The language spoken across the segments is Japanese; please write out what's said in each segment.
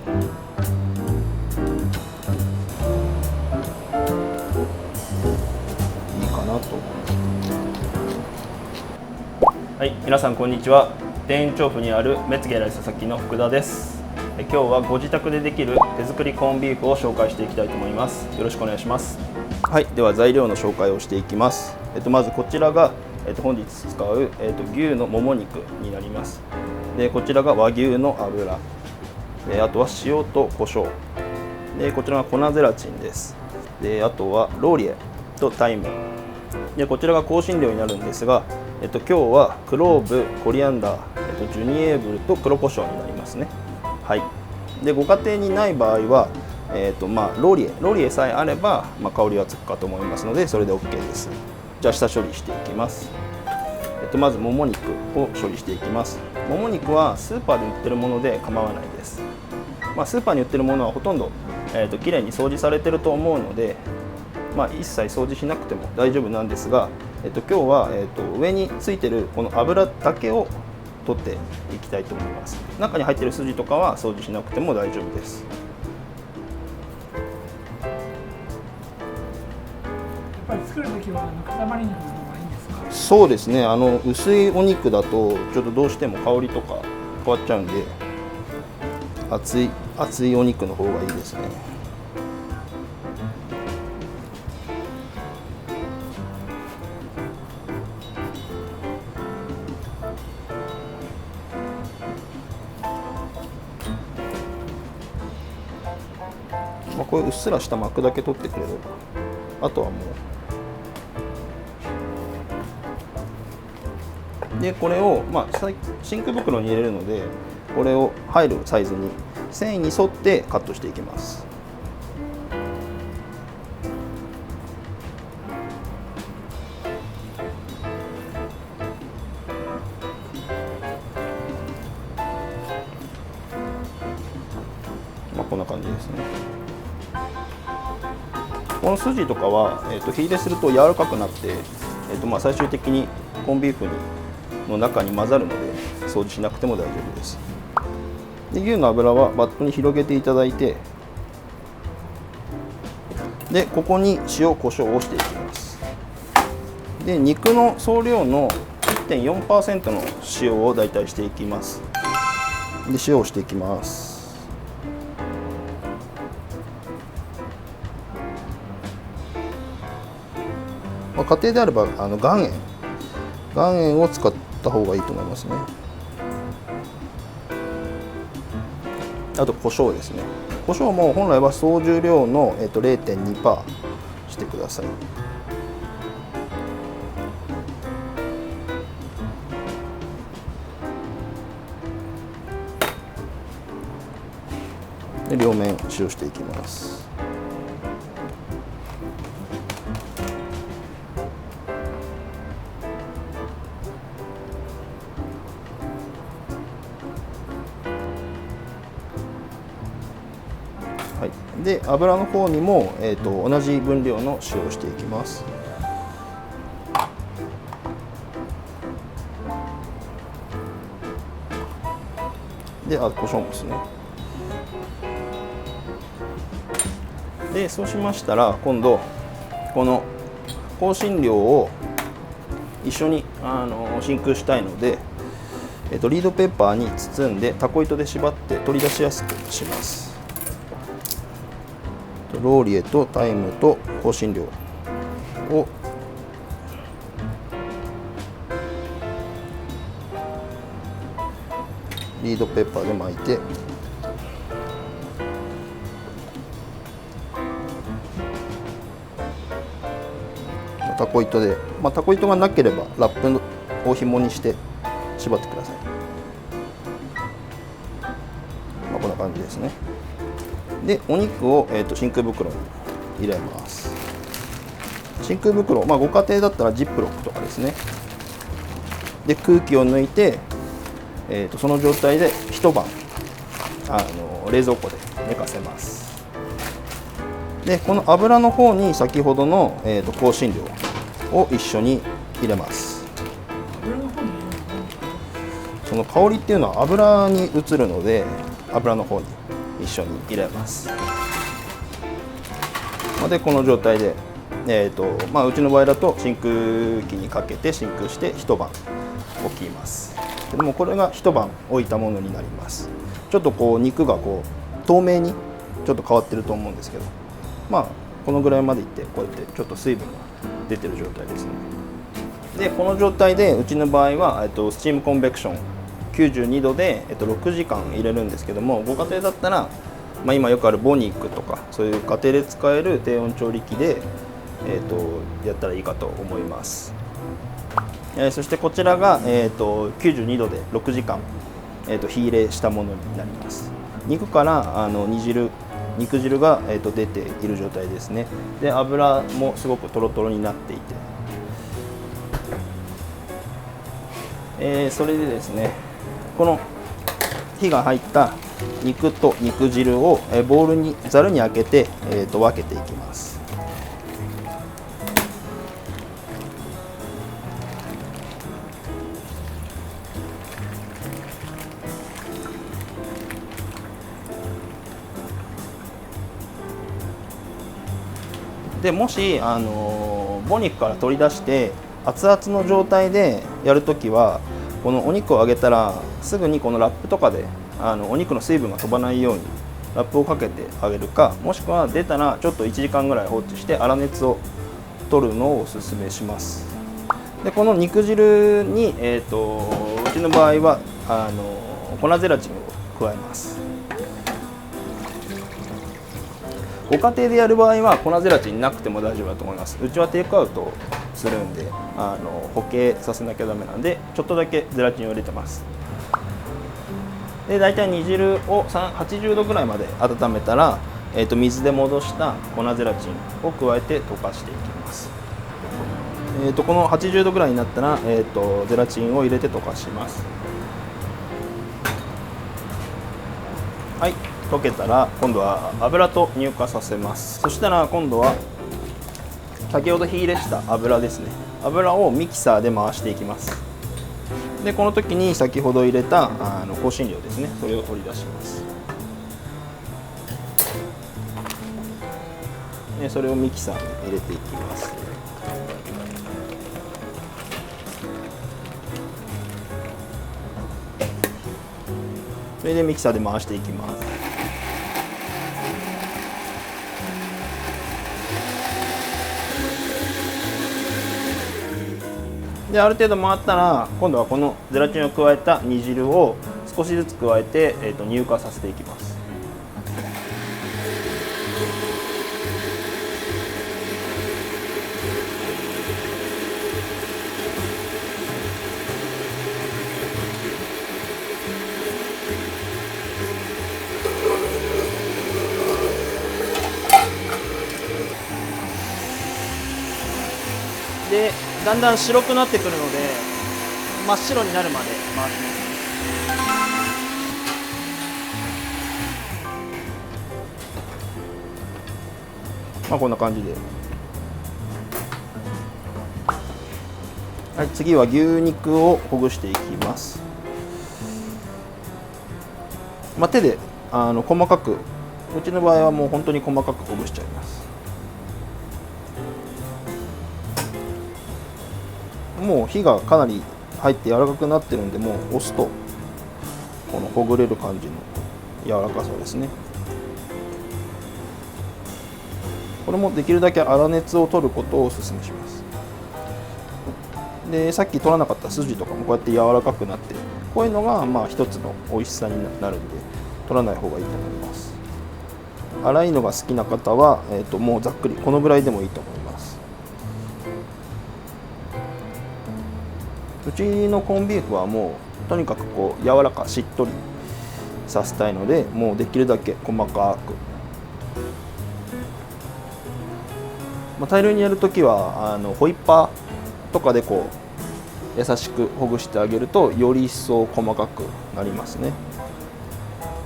いいかなと。はい、皆さんこんにちは。田園調布にあるメツゲライ佐々木の福田です。今日はご自宅でできる手作りコンビーフを紹介していきたいと思います。よろしくお願いします。はい、では材料の紹介をしていきます。まずこちらが、本日使う、牛のもも肉になります。でこちらが和牛の油、あとは塩と胡椒で、こちらが粉ゼラチンです。であとはローリエとタイムで、こちらが香辛料になるんですが、今日はクローブ、コリアンダー、ジュニエーブルと黒胡椒になりますね。はい、でご家庭にない場合は、ローリエさえあれば、香りはつくかと思いますので、それで OK です。じゃあ下処理していきます。まずもも肉を処理していきます。もも肉はスーパーで売ってるもので構わないです。スーパーに売ってるものはほとんど、きれいに掃除されてると思うので、一切掃除しなくても大丈夫なんですが、今日は、上についてるこの油だけを取っていきたいと思います。中に入ってる筋とかは掃除しなくても大丈夫です。やっぱり作るときは塊肉の方がいいんですか？そうですね、薄いお肉だとちょっとどうしても香りとか変わっちゃうんで、厚いお肉の方がいいですね。これうっすらした膜だけ取ってくれれば、あとはもうでこれを、真空袋に入れるので、これを入るサイズに繊維に沿ってカットしていきます。こんな感じですね。この筋とかは、火入れすると柔らかくなって、最終的にコンビーフの中に混ざるので、掃除しなくても大丈夫です。で牛の油はバットに広げていただいて、でここに塩コショウをしていきます。で肉の総量の 1.4% の塩をだいたいしていきます。で塩をしていきます。家庭であれば岩塩を使った方がいいと思いますね。あと胡椒ですね。胡椒も本来は総重量の、0.2% してください。で両面塩していきます。はい、で油の方にも、同じ分量の塩をしていきます。で胡椒もですね。でそうしましたら、今度この香辛料を一緒に真空したいので、リードペーパーに包んでタコ糸で縛って取り出しやすくします。ローリエとタイムと香辛料をリードペーパーで巻いて、タコ糸で、タコ糸がなければラップを紐にして縛ってください。こんな感じですね。でお肉を、真空袋に入れます。真空袋、ご家庭だったらジップロックとかですね。で空気を抜いて、その状態で一晩冷蔵庫で寝かせます。でこの油の方に先ほどの、香辛料を一緒に入れます。その香りっていうのは油に移るので、油の方に一緒に入れます。でこの状態で、うちの場合だと真空機にかけて真空して一晩置きます。でもこれが一晩置いたものになります。ちょっとこう肉がこう透明にちょっと変わってると思うんですけど、このぐらいまでいってこうやってちょっと水分が出てる状態ですね。でこの状態でうちの場合はスチームコンベクション92度で6時間入れるんですけども、ご家庭だったら、今よくあるボニックとかそういう家庭で使える低温調理器で、やったらいいかと思います。そしてこちらが、92度で6時間、火入れしたものになります。肉から肉汁が、出ている状態ですね。で油もすごくトロトロになっていて、それでですね、この火が入った肉と肉汁をボウルにざるにあけて、分けていきます。でもし、ボニックから取り出して熱々の状態でやるときは、このお肉を揚げたらすぐにこのラップとかでお肉の水分が飛ばないようにラップをかけてあげるか、もしくは出たらちょっと1時間ぐらい放置して粗熱を取るのをおすすめします。でこの肉汁に、うちの場合は粉ゼラチンを加えます。ご家庭でやる場合は粉ゼラチンなくても大丈夫だと思います。うちはテイクアウトするんで固形させなきゃダメなんで、ちょっとだけゼラチンを入れてます。で大体煮汁を80度ぐらいまで温めたら、水で戻した粉ゼラチンを加えて溶かしていきます。この80度ぐらいになったら、ゼラチンを入れて溶かします。はい、溶けたら今度は油と乳化させます。そしたら今度は先ほど火入れした油ですね、油をミキサーで回していきます。でこの時に先ほど入れた香辛料ですね、それを取り出します。でそれをミキサーに入れていきます。それでミキサーで回していきます。である程度回ったら、今度はこのゼラチンを加えた煮汁を少しずつ加えて、乳化させていきます。でだんだん白くなってくるので、真っ白になるまで回します。こんな感じで、はい、次は牛肉をほぐしていきます。手で細かく、うちの場合はもう本当に細かくほぐしちゃいます。もう火がかなり入って柔らかくなってるんで、もう押すとこのほぐれる感じの柔らかさですね。これもできるだけ粗熱を取ることをお勧めします。でさっき取らなかった筋とかもこうやって柔らかくなって、こういうのが一つの美味しさになるんで、取らない方がいいと思います。粗いのが好きな方は、もうざっくりこのぐらいでもいいと思います。うちのコンビーフはもうとにかくこう柔らかしっとりさせたいので、もうできるだけ細かく、大量にやるときはホイッパーとかでこう優しくほぐしてあげると、より一層細かくなりますね。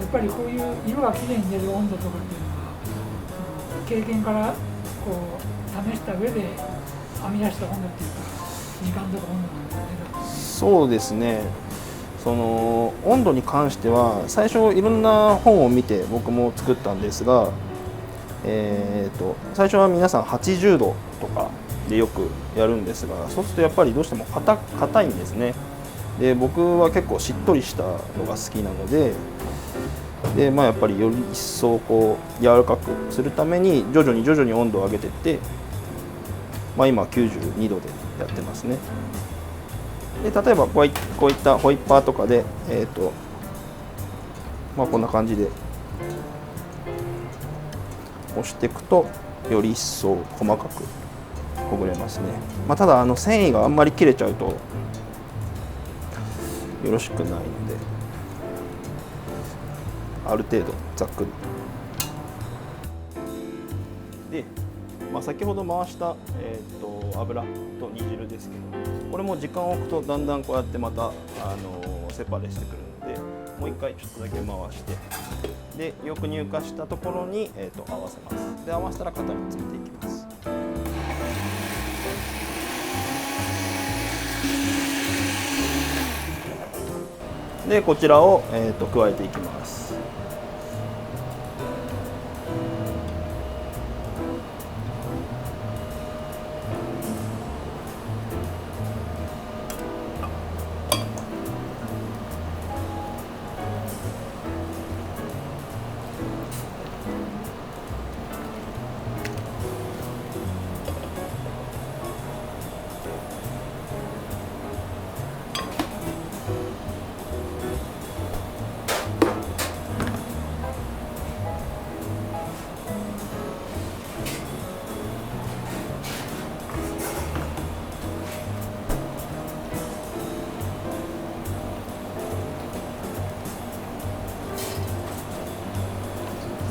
やっぱりこういう色がきれいに出る温度とかっていうのは、経験からこう試した上で編み出した温度っていうか、時間とか温度なんですね。そうですね。その温度に関しては最初いろんな本を見て僕も作ったんですが、最初は皆さん80度とかでよくやるんですが、そうするとやっぱりどうしても硬いんですね。で僕は結構しっとりしたのが好きなので、やっぱりより一層こう柔らかくするために徐々に温度を上げていって、今92度でやってますね。で例えばこういったホイッパーとかで、こんな感じで押していくとより一層細かくほぐれますね。ただ繊維があんまり切れちゃうとよろしくないので、ある程度ざっくりで、先ほど回した、油と煮汁ですけど、これも時間を置くとだんだんこうやってまた、セパレしてくるので、もう一回ちょっとだけ回してでよく乳化したところに、合わせます。で合わせたら型につけていきます。でこちらを、加えていきます。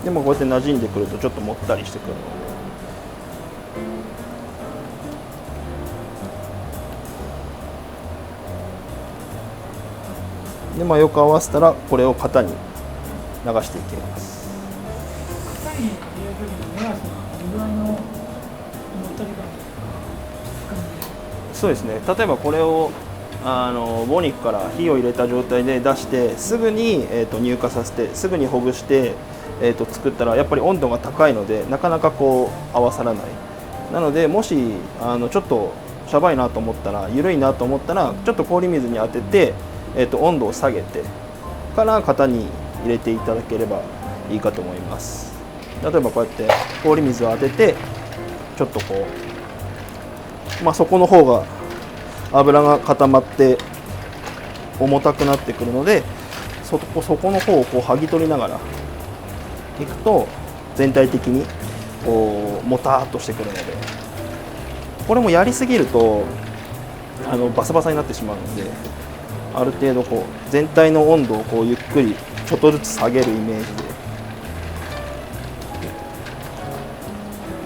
でもこうやって馴染んでくるとちょっともったりしてくるので、よく合わせたらこれを型に流していきます。型に入れる時の目安はどれぐらいのもったり感ですかね。そうですね。例えばこれをボニックから火を入れた状態で出してすぐに、乳化させてすぐにほぐして作ったらやっぱり温度が高いのでなかなかこう合わさらない。なのでもしちょっとシャバいなと思ったら緩いなと思ったらちょっと氷水に当てて、温度を下げてから型に入れていただければいいかと思います。例えばこうやって氷水を当ててちょっとこう、底の方が油が固まって重たくなってくるのでそこの方をこう剥ぎ取りながらいくと全体的にこうもたっとしてくるので、これもやりすぎるとバサバサになってしまうので、ある程度こう全体の温度をこうゆっくりちょっとずつ下げるイメー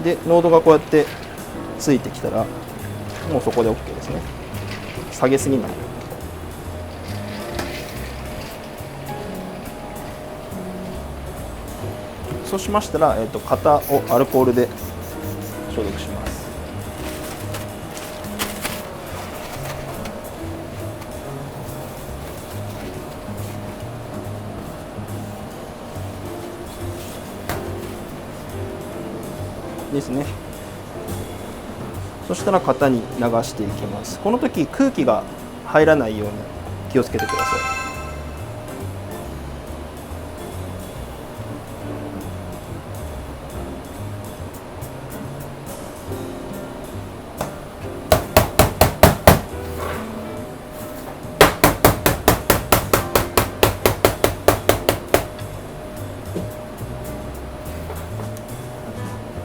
ジで、濃度がこうやってついてきたらもうそこで OK ですね。下げすぎない。そうしましたら、型をアルコールで消毒します。ですね。そしたら型に流していきます。この時空気が入らないように気をつけてください。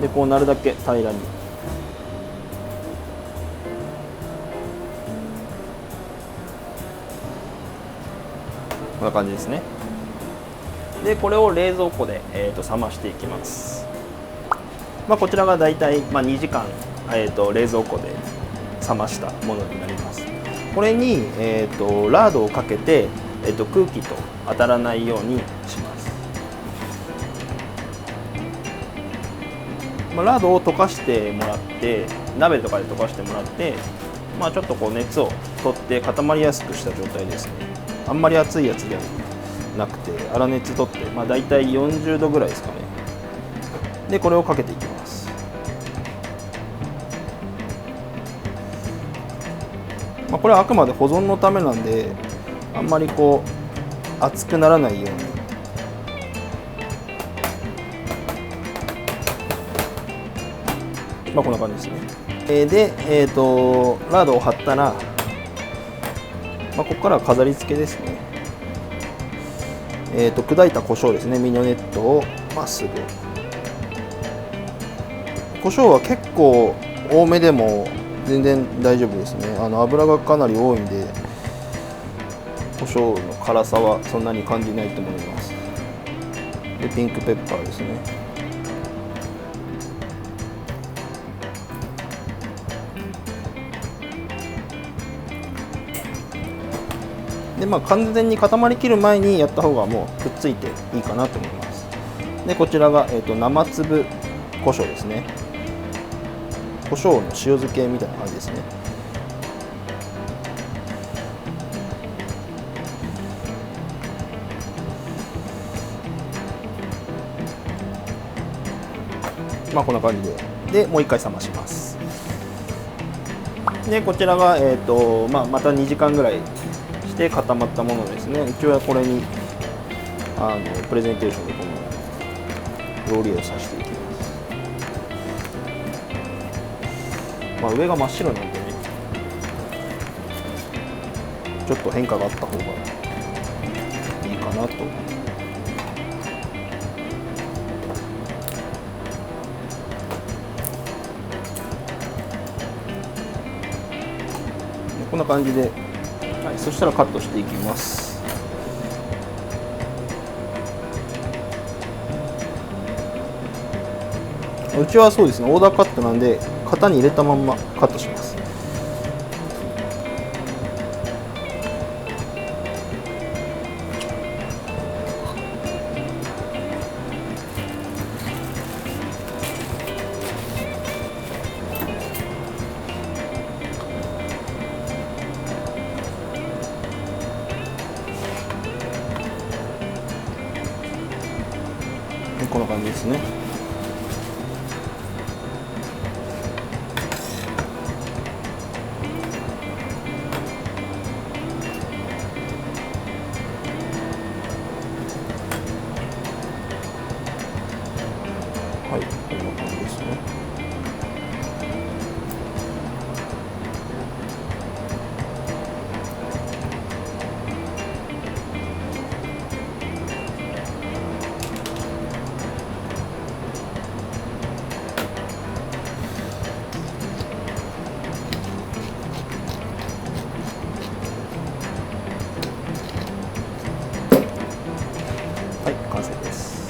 でこうなるだけ平らに。こんな感じですね。でこれを冷蔵庫で、冷ましていきます。こちらがだいたい2時間、冷蔵庫で冷ましたものになります。これに、ラードをかけて、空気と当たらないようにします。ラードを溶かしてもらって、鍋とかで溶かしてもらって、ちょっとこう熱を取って固まりやすくした状態ですね。あんまり熱いやつではなくて粗熱取って、だいたい40度ぐらいですかね。でこれをかけていきます。これはあくまで保存のためなんで、あんまりこう熱くならないようにこんな感じですね。で、ラードを貼ったら、ここからは飾り付けですね。砕いた胡椒ですね、ミニョネットをまっすぐ。胡椒は結構多めでも全然大丈夫ですね。油がかなり多いんで、胡椒の辛さはそんなに感じないと思います。で、ピンクペッパーですね。で完全に固まりきる前にやった方がもうくっついていいかなと思います。でこちらが、生粒胡椒ですね。胡椒の塩漬けみたいな感じですね。こんな感じでもう一回冷まします。でこちらが、また2時間ぐらいして固まったものですね。一応はこれにプレゼンテーションでこのローリエを刺していきます。上が真っ白なんでね、ちょっと変化があった方がいいかなと。こんな感じで、そしたらカットしていきます。うちはそうですね、オーダーカットなんで型に入れたまんまカットします。こんな感じですね。はい、こんな感じですね。はい、完成です。